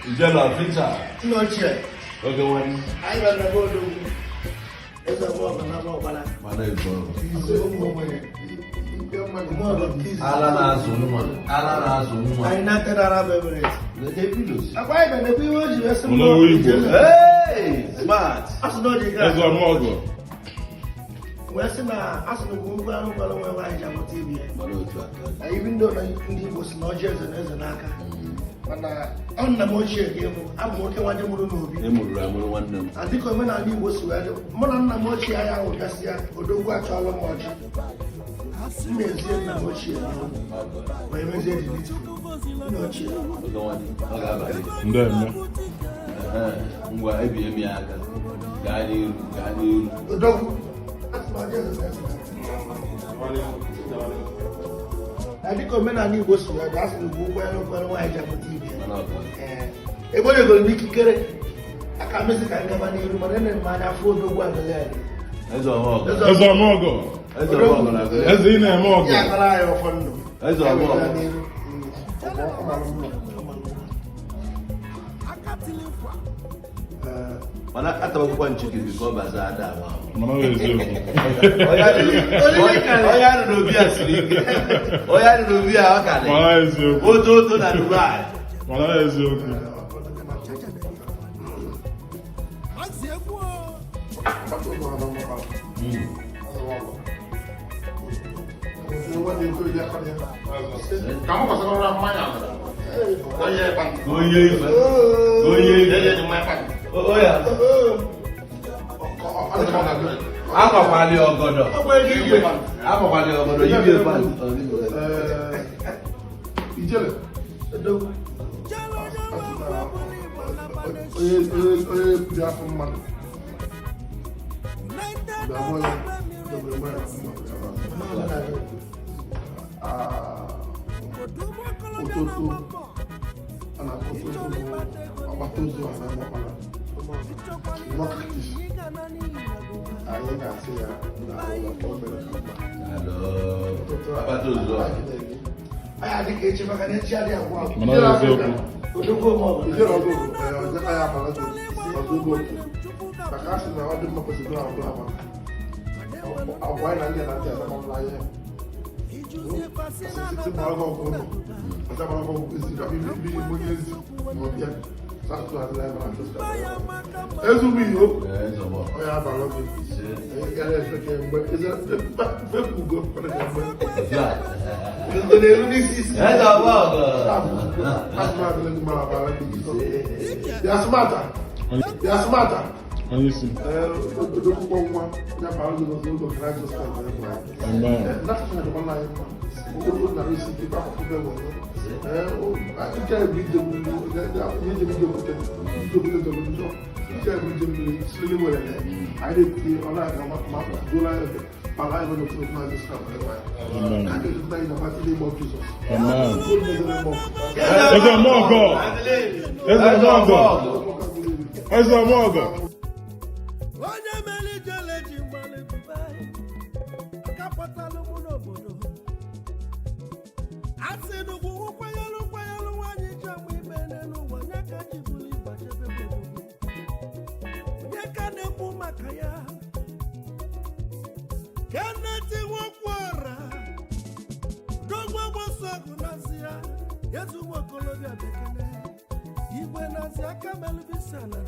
Ijela Peter. No chair. Okay, when I don't know. It's a walk and I'm not Mana is well. Ala na azụ I not that Arab Emirates. The pillows. I buy the people you have some Hello, Igbo. Hey, smart. As no the That's a mogul. Western as no go where I jam TV. Even though I was not just an Aka. On the mochi again, I'm working one more movie. I think when I was ready, Monan Mochi, I will just yet, or do watch all the mochi. Mochi, when we did it, no chill. Ngwa ebi aka. Gaa Don't. That's my I think when I need was to ask the book where I jam TV. A boy will be kicked. I can't miss it. I never knew him, and man, I fooled the one there. That's a mogul. That's in a mogul. Yeah, but I often know. That's a Mana atabakuwa nchiki before bazaar da wa. Mana is you. Oya no bi asiri. Oya no bi akale. Mana is you. Oto na Dubai. Mana is you. Kamu pasal orang mana? Oya. Akọkwali ọgọdọ. Akọkwali ọgọdọ yibi efa. Ijele. Oye bia fún mmadụ. Bia mọ ya dobe mọ ya fún mmadụ. Ototo ana ototo ọgbata ozu ana mọkpara. Mọkàtí. Anyị ga-asị ya na ụlọ obere mkpa. Akpata ozu a. I had the kitchen, I can't tell you. Mana is you. Ijele ọgụ ọjọọ ya amara dị ọzọ ugbo oke. Maka asị na ọ dị mma kwesịrị ahụ ama. Agwa anyị na ndị na ndị asama mla ihe. Sisi ma ọgọ ọgụ ụlọ. Ọjọọ ma ọgọ ọgụ ezi ka bibi igbo nye ezi ma ọbịa. Sasụ adịla ebe na ntụsị. Ezugbo iyo. Ọ ya abalị oge. Gara efe ka mgbe fepu ugo kwere ka mgbe. Eze ọgbọ ọgọ. Asụma adịla gị mara abalị oge. Bịa smarta. Bịa smarta. Onye isi. Odokwukwo nwa ya bara oge n'oge oge kara jọ sịka mgbe mgbe anyị. N'asụsụ na-adịkwa n'anyị mma. Odokwukwo na esi ike kwa akwụkwọ ebe nwere. Ike ebu ije mmiri, ije mmiri okwute, ije okwute zọrọ njọ. Ike ebu ije mmiri, siri nwere na anyị na-ekwute ọ na-aga ma dola ebe para ebe n'otu otu na-azụ sịka mgbe mgbe anyị. Anyị ga-ezụta anyị na pati n'ime Jizọs. That's a mogul. That's a mogul. That's a mogul. Onye mere ijele ji mgbali Dubai kapọtalụ mụ n'obodo asị n'ugwu kwanyelụ nwaanyị ji amụ ime n'elu ụwa nye ka ji bụrụ ịgbachebe obodo onye ka na-ekwu maka ya Kenneth Nwokwara dogbo gboso ọgụ nazi ya yezu nwa okolobịa bekene igwe nazi aka melụbisa na